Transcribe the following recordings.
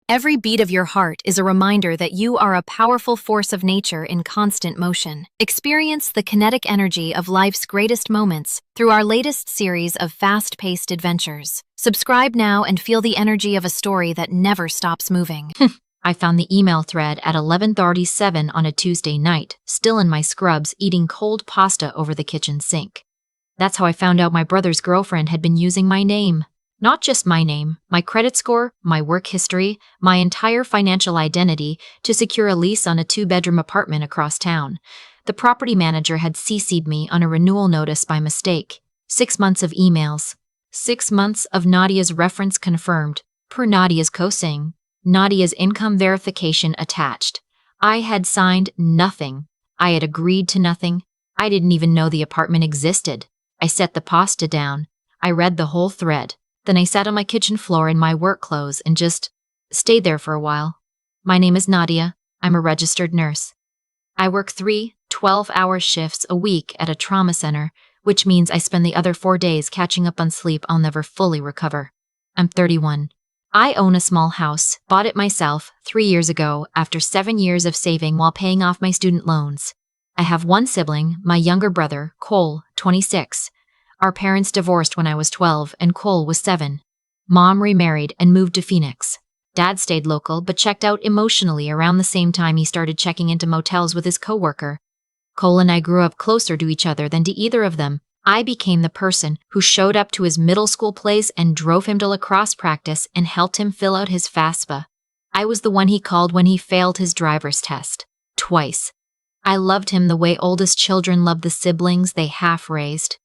Every beat of your heart is a reminder that you are a powerful force of nature in constant motion. Experience the kinetic energy of life's greatest moments through our latest series of fast-paced adventures. Subscribe now and feel the energy of a story that never stops moving. I found the email thread at 11:37 on a Tuesday night, still in my scrubs, eating cold pasta over the kitchen sink. That's how I found out my brother's girlfriend had been using my name. Not just my name, my credit score, my work history, my entire financial identity to secure a lease on a 2-bedroom apartment across town. The property manager had CC'd me on a renewal notice by mistake. 6 months of emails. 6 months of Nadia's reference confirmed, per Nadia's cosign. Nadia's income verification attached. I had signed nothing. I had agreed to nothing. I didn't even know the apartment existed. I set the pasta down. I read the whole thread. Then I sat on my kitchen floor in my work clothes and just stayed there for a while. My name is Nadia. I'm a registered nurse. I work 3 12-hour shifts a week at a trauma center, which means I spend the other 4 days catching up on sleep I'll never fully recover. I'm 31. I own a small house, bought it myself 3 years ago after 7 years of saving while paying off my student loans. I have one sibling, my younger brother, Cole, 26. Our parents divorced when I was 12 and Cole was 7. Mom remarried and moved to Phoenix. Dad stayed local but checked out emotionally around the same time he started checking into motels with his coworker. Cole and I grew up closer to each other than to either of them. I became the person who showed up to his middle school plays and drove him to lacrosse practice and helped him fill out his FAFSA. I was the one he called when he failed his driver's test. Twice. I loved him the way oldest children love the siblings they half-raised.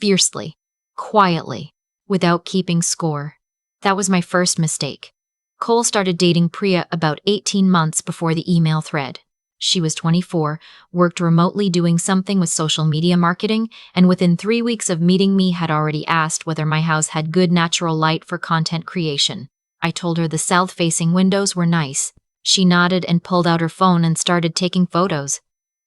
Fiercely, quietly, without keeping score. That was my first mistake. Cole started dating Priya about 18 months before the email thread. She was 24, worked remotely doing something with social media marketing, and within 3 weeks of meeting me had already asked whether my house had good natural light for content creation. I told her the south-facing windows were nice. She nodded and pulled out her phone and started taking photos.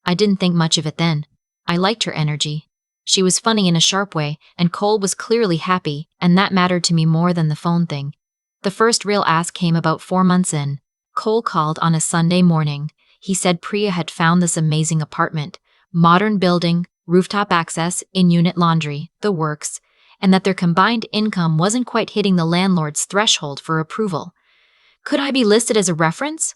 I didn't think much of it then. I liked her energy. She was funny in a sharp way, and Cole was clearly happy, and that mattered to me more than the phone thing. The first real ask came about 4 months in. Cole called on a Sunday morning. He said Priya had found this amazing apartment, modern building, rooftop access, in-unit laundry, the works, and that their combined income wasn't quite hitting the landlord's threshold for approval. Could I be listed as a reference?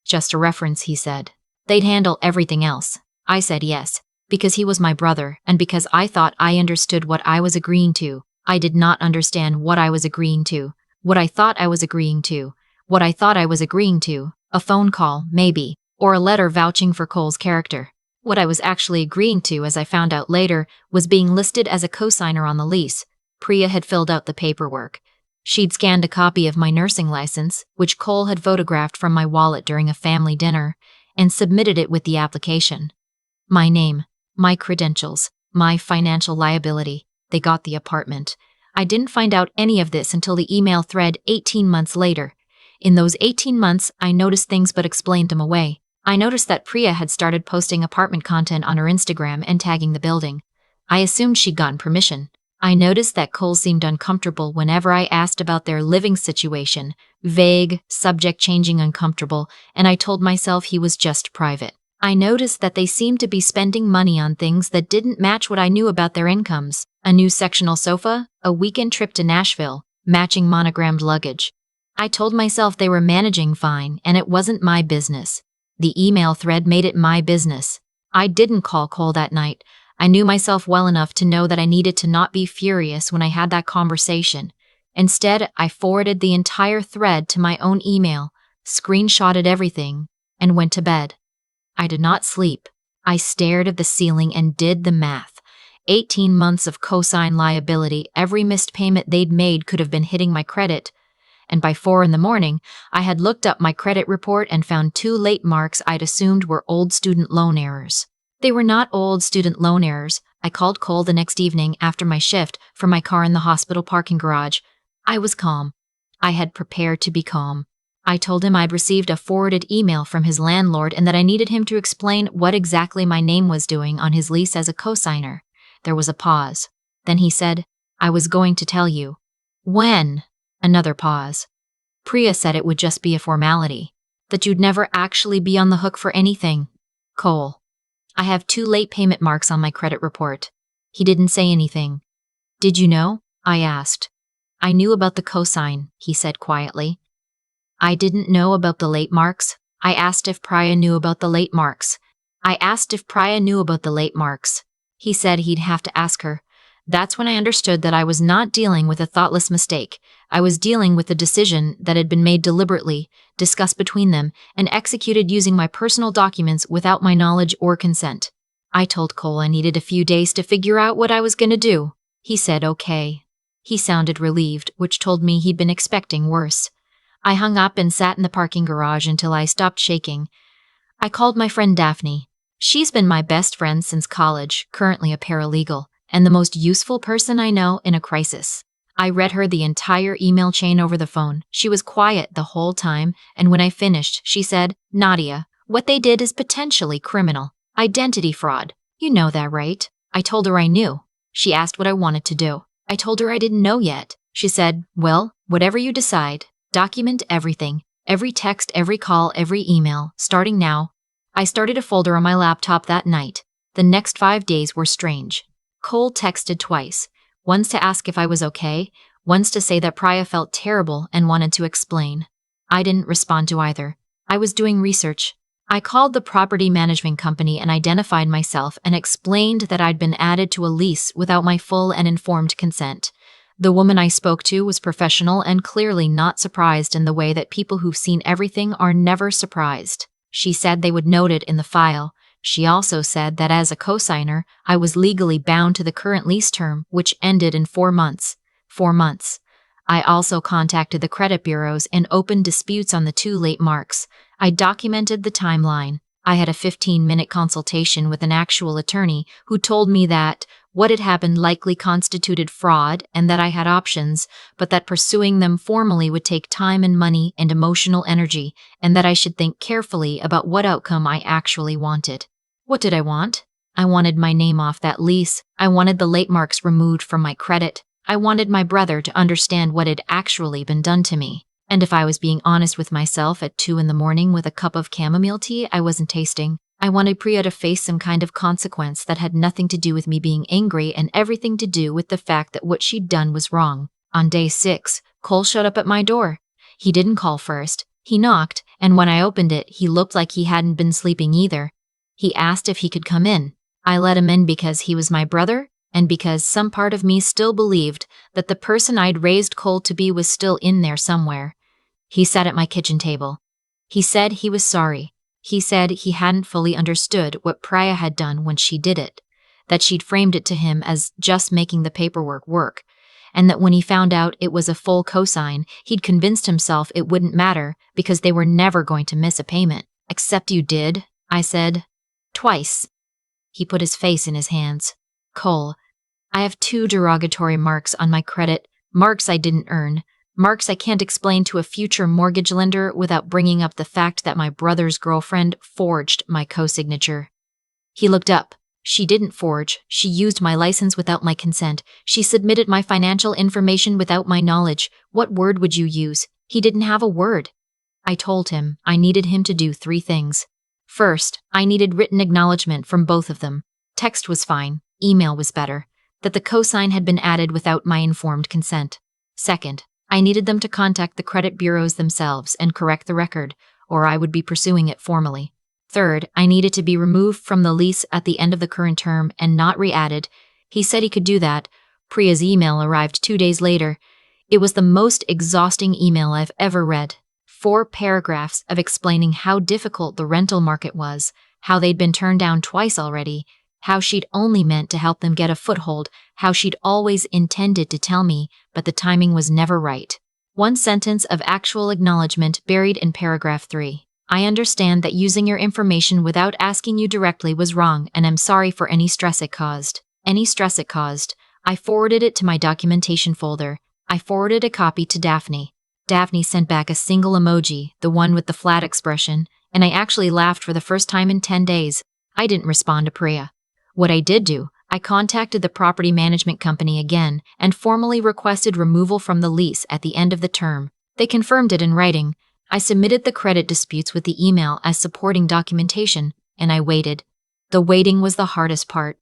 Just a reference, he said. They'd handle everything else. I said yes. Because he was my brother, and because I thought I understood what I was agreeing to. I did not understand what I was agreeing to, what I thought I was agreeing to, what I thought I was agreeing to, a phone call, maybe, or a letter vouching for Cole's character. What I was actually agreeing to, as I found out later, was being listed as a cosigner on the lease. Priya had filled out the paperwork. She'd scanned a copy of my nursing license, which Cole had photographed from my wallet during a family dinner, and submitted it with the application. My name. My credentials, my financial liability. They got the apartment. I didn't find out any of this until the email thread 18 months later. In those 18 months, I noticed things but explained them away. I noticed that Priya had started posting apartment content on her Instagram and tagging the building. I assumed she'd gotten permission. I noticed that Cole seemed uncomfortable whenever I asked about their living situation. Vague, subject-changing uncomfortable, and I told myself he was just private. I noticed that they seemed to be spending money on things that didn't match what I knew about their incomes. A new sectional sofa, a weekend trip to Nashville, matching monogrammed luggage. I told myself they were managing fine, and it wasn't my business. The email thread made it my business. I didn't call Cole that night. I knew myself well enough to know that I needed to not be furious when I had that conversation. Instead, I forwarded the entire thread to my own email, screenshotted everything, and went to bed. I did not sleep. I stared at the ceiling and did the math. 18 months of cosign liability, every missed payment they'd made could have been hitting my credit. And by 4 in the morning, I had looked up my credit report and found 2 late marks I'd assumed were old student loan errors. They were not old student loan errors. I called Cole the next evening after my shift from my car in the hospital parking garage. I was calm. I had prepared to be calm. I told him I'd received a forwarded email from his landlord and that I needed him to explain what exactly my name was doing on his lease as a cosigner. There was a pause. Then he said, I was going to tell you. When? Another pause. Priya said it would just be a formality, that you'd never actually be on the hook for anything. Cole. I have 2 late payment marks on my credit report. He didn't say anything. Did you know? I asked. I knew about the cosign, he said quietly. I didn't know about the late marks. I asked if Priya knew about the late marks. He said he'd have to ask her. That's when I understood that I was not dealing with a thoughtless mistake. I was dealing with a decision that had been made deliberately, discussed between them, and executed using my personal documents without my knowledge or consent. I told Cole I needed a few days to figure out what I was going to do. He said okay. He sounded relieved, which told me he'd been expecting worse. I hung up and sat in the parking garage until I stopped shaking. I called my friend Daphne. She's been my best friend since college, currently a paralegal, and the most useful person I know in a crisis. I read her the entire email chain over the phone. She was quiet the whole time, and when I finished, she said, Nadia, what they did is potentially criminal. Identity fraud. You know that, right? I told her I knew. She asked what I wanted to do. I told her I didn't know yet. She said, well, whatever you decide, document everything. Every text, every call, every email, starting now. I started a folder on my laptop that night. The next 5 days were strange. Cole texted twice, once to ask if I was okay, once to say that Priya felt terrible and wanted to explain. I didn't respond to either. I was doing research. I called the property management company and identified myself and explained that I'd been added to a lease without my full and informed consent. The woman I spoke to was professional and clearly not surprised in the way that people who've seen everything are never surprised. She said they would note it in the file. She also said that as a cosigner, I was legally bound to the current lease term, which ended in 4 months. 4 months. I also contacted the credit bureaus and opened disputes on the 2 late marks. I documented the timeline. I had a 15-minute consultation with an actual attorney who told me that what had happened likely constituted fraud and that I had options, but that pursuing them formally would take time and money and emotional energy, and that I should think carefully about what outcome I actually wanted. What did I want? I wanted my name off that lease. I wanted the late marks removed from my credit. I wanted my brother to understand what had actually been done to me. And if I was being honest with myself at 2 a.m. with a cup of chamomile tea I wasn't tasting, I wanted Priya to face some kind of consequence that had nothing to do with me being angry and everything to do with the fact that what she'd done was wrong. On day 6, Cole showed up at my door. He didn't call first. He knocked, and when I opened it, he looked like he hadn't been sleeping either. He asked if he could come in. I let him in because he was my brother, and because some part of me still believed that the person I'd raised Cole to be was still in there somewhere. He sat at my kitchen table. He said he was sorry. He said he hadn't fully understood what Priya had done when she did it, that she'd framed it to him as just making the paperwork work, and that when he found out it was a full cosign, he'd convinced himself it wouldn't matter because they were never going to miss a payment. Except you did, I said. Twice. He put his face in his hands. Cole, I have 2 derogatory marks on my credit, marks I didn't earn. Marks I can't explain to a future mortgage lender without bringing up the fact that my brother's girlfriend forged my co-signature. He looked up. She didn't forge. She used my license without my consent. She submitted my financial information without my knowledge. What word would you use? He didn't have a word. I told him I needed him to do 3 things. First, I needed written acknowledgement from both of them. Text was fine. Email was better. That the cosign had been added without my informed consent. Second, I needed them to contact the credit bureaus themselves and correct the record, or I would be pursuing it formally. Third, I needed to be removed from the lease at the end of the current term and not re-added. He said he could do that. Priya's email arrived 2 days later. It was the most exhausting email I've ever read. 4 paragraphs of explaining how difficult the rental market was, how they'd been turned down twice already, how she'd only meant to help them get a foothold, how she'd always intended to tell me, but the timing was never right. 1 sentence of actual acknowledgement buried in paragraph 3. I understand that using your information without asking you directly was wrong, and I'm sorry for any stress it caused. I forwarded it to my documentation folder. I forwarded a copy to Daphne. Daphne sent back a single emoji, the one with the flat expression, and I actually laughed for the first time in 10 days. I didn't respond to Priya. What I did do, I contacted the property management company again and formally requested removal from the lease at the end of the term. They confirmed it in writing. I submitted the credit disputes with the email as supporting documentation, and I waited. The waiting was the hardest part.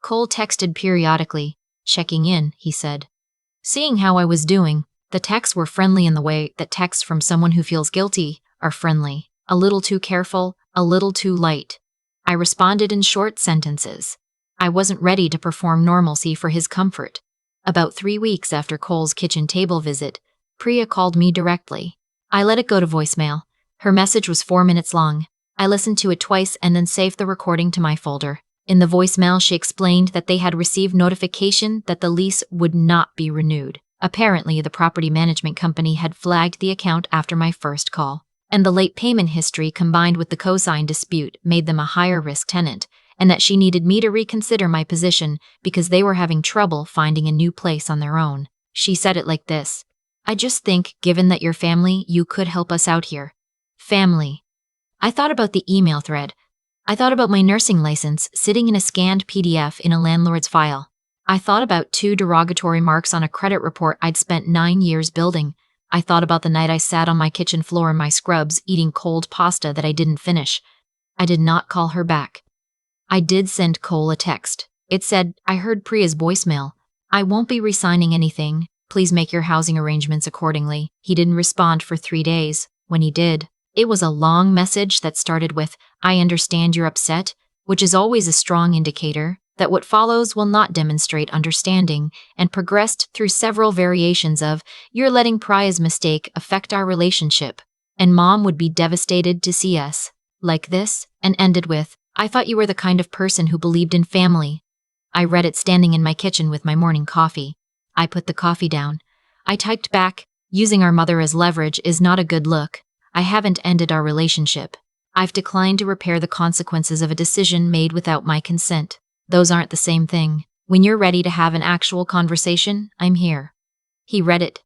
Cole texted periodically. Checking in, he said. Seeing how I was doing, the texts were friendly in the way that texts from someone who feels guilty are friendly. A little too careful, a little too light. I responded in short sentences. I wasn't ready to perform normalcy for his comfort. About 3 weeks after Cole's kitchen table visit, Priya called me directly. I let it go to voicemail. Her message was 4 minutes long. I listened to it twice and then saved the recording to my folder. In the voicemail, she explained that they had received notification that the lease would not be renewed. Apparently, the property management company had flagged the account after my first call, and the late payment history combined with the cosign dispute made them a higher-risk tenant, and that she needed me to reconsider my position because they were having trouble finding a new place on their own. She said it like this: I just think, given that you're family, you could help us out here. Family. I thought about the email thread. I thought about my nursing license sitting in a scanned PDF in a landlord's file. I thought about 2 derogatory marks on a credit report I'd spent 9 years building. I thought about the night I sat on my kitchen floor in my scrubs eating cold pasta that I didn't finish. I did not call her back. I did send Cole a text. It said, I heard Priya's voicemail. I won't be re-signing anything. Please make your housing arrangements accordingly. He didn't respond for 3 days. When he did, it was a long message that started with, I understand you're upset, which is always a strong indicator that what follows will not demonstrate understanding, and progressed through several variations of, you're letting Priya's mistake affect our relationship, and Mom would be devastated to see us like this, and ended with, I thought you were the kind of person who believed in family. I read it standing in my kitchen with my morning coffee. I put the coffee down. I typed back, using our mother as leverage is not a good look. I haven't ended our relationship. I've declined to repair the consequences of a decision made without my consent. Those aren't the same thing. When you're ready to have an actual conversation, I'm here. He read it.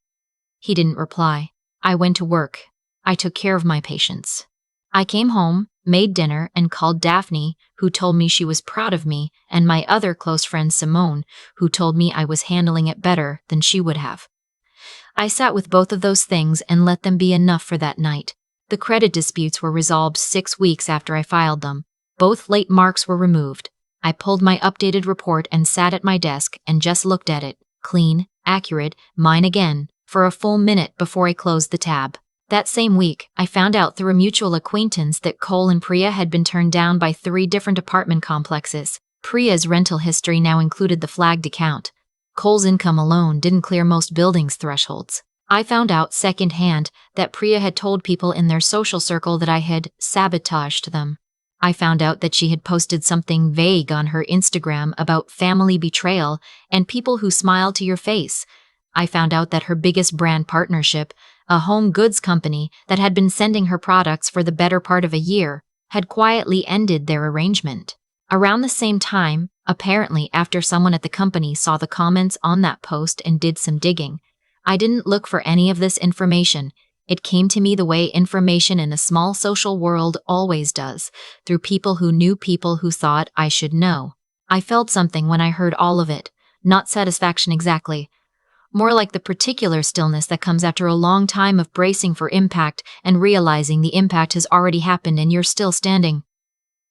He didn't reply. I went to work. I took care of my patients. I came home, made dinner, and called Daphne, who told me she was proud of me, and my other close friend Simone, who told me I was handling it better than she would have. I sat with both of those things and let them be enough for that night. The credit disputes were resolved 6 weeks after I filed them. Both late marks were removed. I pulled my updated report and sat at my desk and just looked at it, clean, accurate, mine again, for a full minute before I closed the tab. That same week, I found out through a mutual acquaintance that Cole and Priya had been turned down by 3 different apartment complexes. Priya's rental history now included the flagged account. Cole's income alone didn't clear most buildings' thresholds. I found out secondhand that Priya had told people in their social circle that I had sabotaged them. I found out that she had posted something vague on her Instagram about family betrayal and people who smile to your face. I found out that her biggest brand partnership, a home goods company that had been sending her products for the better part of a year, had quietly ended their arrangement. Around the same time, apparently after someone at the company saw the comments on that post and did some digging, I didn't look for any of this information. It came to me the way information in a small social world always does, through people who knew people who thought I should know. I felt something when I heard all of it, not satisfaction exactly, more like the particular stillness that comes after a long time of bracing for impact and realizing the impact has already happened and you're still standing.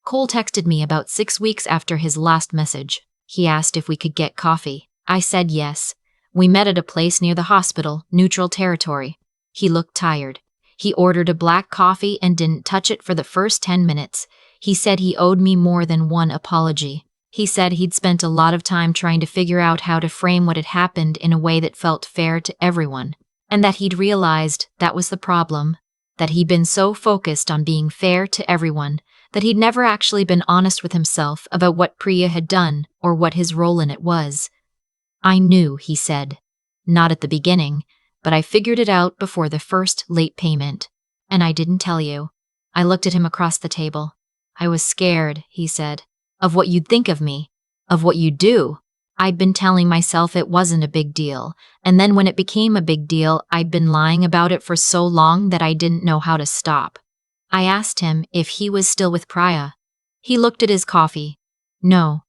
Cole texted me about 6 weeks after his last message. He asked if we could get coffee. I said yes. We met at a place near the hospital, neutral territory. He looked tired. He ordered a black coffee and didn't touch it for the first 10 minutes. He said he owed me more than one apology. He said he'd spent a lot of time trying to figure out how to frame what had happened in a way that felt fair to everyone, and that he'd realized that was the problem, that he'd been so focused on being fair to everyone that he'd never actually been honest with himself about what Priya had done or what his role in it was. I knew, he said. Not at the beginning, but I figured it out before the first late payment. And I didn't tell you. I looked at him across the table. I was scared, he said, of what you'd think of me, of what you'd do. I'd been telling myself it wasn't a big deal, and then when it became a big deal, I'd been lying about it for so long that I didn't know how to stop. I asked him if he was still with Priya. He looked at his coffee. No.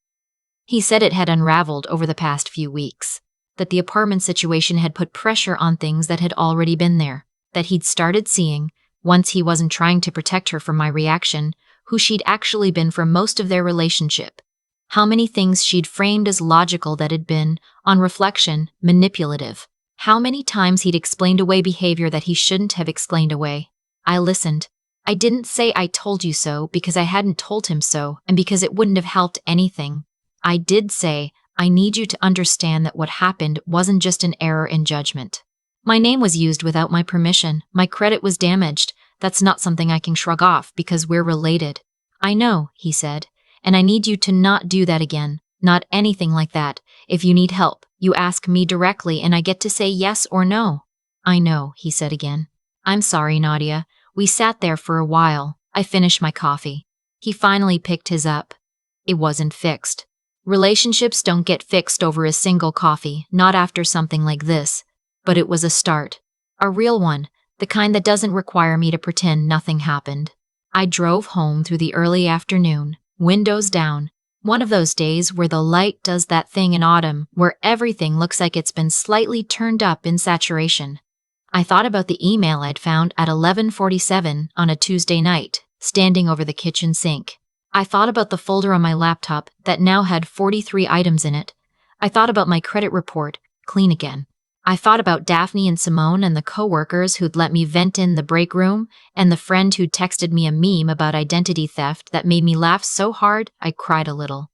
He said it had unraveled over the past few weeks. that the apartment situation had put pressure on things that had already been there, that he'd started seeing, once he wasn't trying to protect her from my reaction, who she'd actually been for most of their relationship. How many things she'd framed as logical that had been, on reflection, manipulative. How many times he'd explained away behavior that he shouldn't have explained away. I listened. I didn't say I told you so because I hadn't told him so and because it wouldn't have helped anything. I did say, I need you to understand that what happened wasn't just an error in judgment. My name was used without my permission. My credit was damaged. That's not something I can shrug off because we're related. I know, he said, and I need you to not do that again. Not anything like that. If you need help, you ask me directly and I get to say yes or no. I know, he said again. I'm sorry, Nadia. We sat there for a while. I finished my coffee. He finally picked his up. It wasn't fixed. Relationships don't get fixed over a single coffee, not after something like this. But it was a start. A real one, the kind that doesn't require me to pretend nothing happened. I drove home through the early afternoon, windows down. One of those days where the light does that thing in autumn, where everything looks like it's been slightly turned up in saturation. I thought about the email I'd found at 11:47 on a Tuesday night, standing over the kitchen sink. I thought about the folder on my laptop that now had 43 items in it. I thought about my credit report, clean again. I thought about Daphne and Simone and the co-workers who'd let me vent in the break room, and the friend who'd texted me a meme about identity theft that made me laugh so hard I cried a little.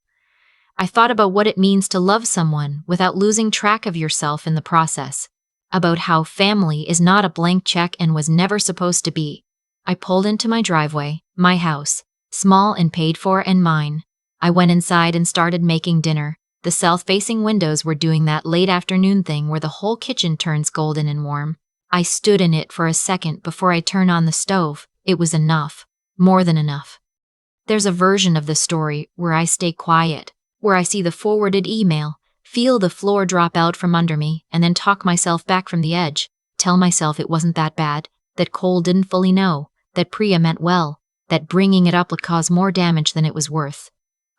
I thought about what it means to love someone without losing track of yourself in the process. About how family is not a blank check and was never supposed to be. I pulled into my driveway, my house, small and paid for and mine. I went inside and started making dinner. The south-facing windows were doing that late afternoon thing where the whole kitchen turns golden and warm. I stood in it for a second before I turned on the stove. It was enough. More than enough. There's a version of the story where I stay quiet, where I see the forwarded email, feel the floor drop out from under me, and then talk myself back from the edge, tell myself it wasn't that bad, that Cole didn't fully know, that Priya meant well, that bringing it up would cause more damage than it was worth.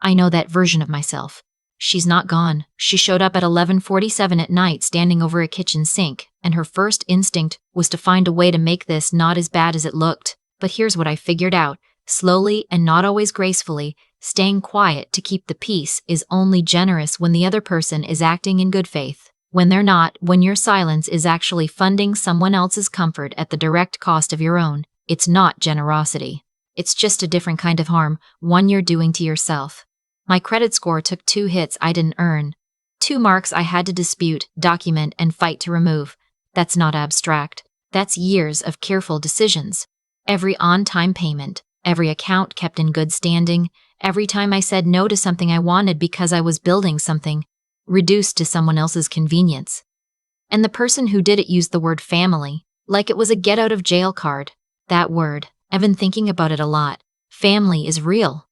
I know that version of myself. She's not gone. She showed up at 11:47 at night standing over a kitchen sink, and her first instinct was to find a way to make this not as bad as it looked. But here's what I figured out. Slowly and not always gracefully, staying quiet to keep the peace is only generous when the other person is acting in good faith. When they're not, when your silence is actually funding someone else's comfort at the direct cost of your own, it's not generosity. It's just a different kind of harm, one you're doing to yourself. My credit score took 2 hits I didn't earn. 2 marks I had to dispute, document, and fight to remove. That's not abstract. That's years of careful decisions. Every on-time payment, every account kept in good standing, every time I said no to something I wanted because I was building something, reduced to someone else's convenience. And the person who did it used the word family, like it was a get-out-of-jail card. That word, I've been thinking about it a lot. Family is real.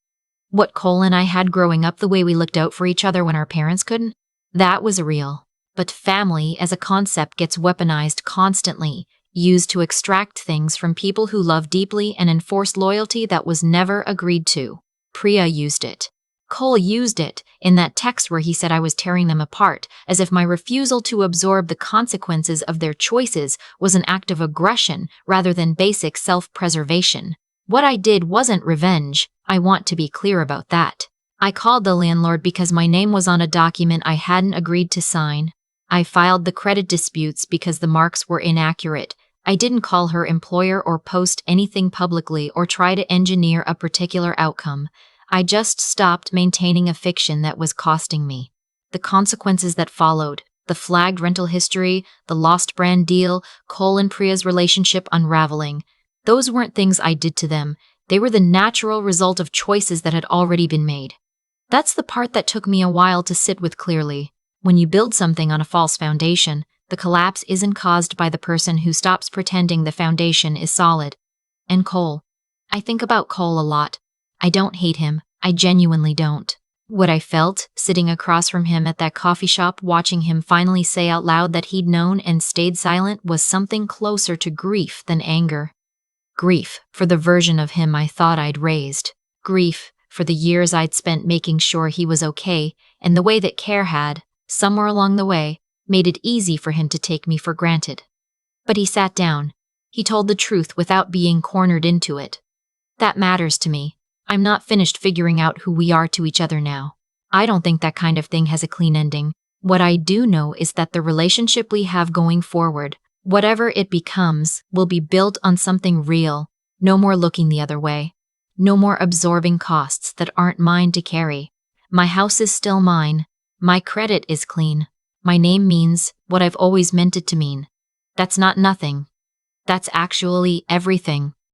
What Cole and I had growing up, the way we looked out for each other when our parents couldn't, that was real. But family as a concept gets weaponized constantly, used to extract things from people who love deeply and enforce loyalty that was never agreed to. Priya used it. Cole used it in that text where he said I was tearing them apart, as if my refusal to absorb the consequences of their choices was an act of aggression rather than basic self-preservation. What I did wasn't revenge. I want to be clear about that. I called the landlord because my name was on a document I hadn't agreed to sign. I filed the credit disputes because the marks were inaccurate. I didn't call her employer or post anything publicly or try to engineer a particular outcome. I just stopped maintaining a fiction that was costing me. The consequences that followed, the flagged rental history, the lost brand deal, Cole and Priya's relationship unraveling, those weren't things I did to them. They were the natural result of choices that had already been made. That's the part that took me a while to sit with clearly. When you build something on a false foundation, the collapse isn't caused by the person who stops pretending the foundation is solid. And Cole. I think about Cole a lot. I don't hate him. I genuinely don't. What I felt, sitting across from him at that coffee shop watching him finally say out loud that he'd known and stayed silent, was something closer to grief than anger. Grief for the version of him I thought I'd raised. Grief for the years I'd spent making sure he was okay, and the way that care had, somewhere along the way, made it easy for him to take me for granted. But he sat down. He told the truth without being cornered into it. That matters to me. I'm not finished figuring out who we are to each other now. I don't think that kind of thing has a clean ending. What I do know is that the relationship we have going forward, whatever it becomes, will be built on something real. No more looking the other way. No more absorbing costs that aren't mine to carry. My house is still mine. My credit is clean. My name means what I've always meant it to mean. That's not nothing. That's actually everything.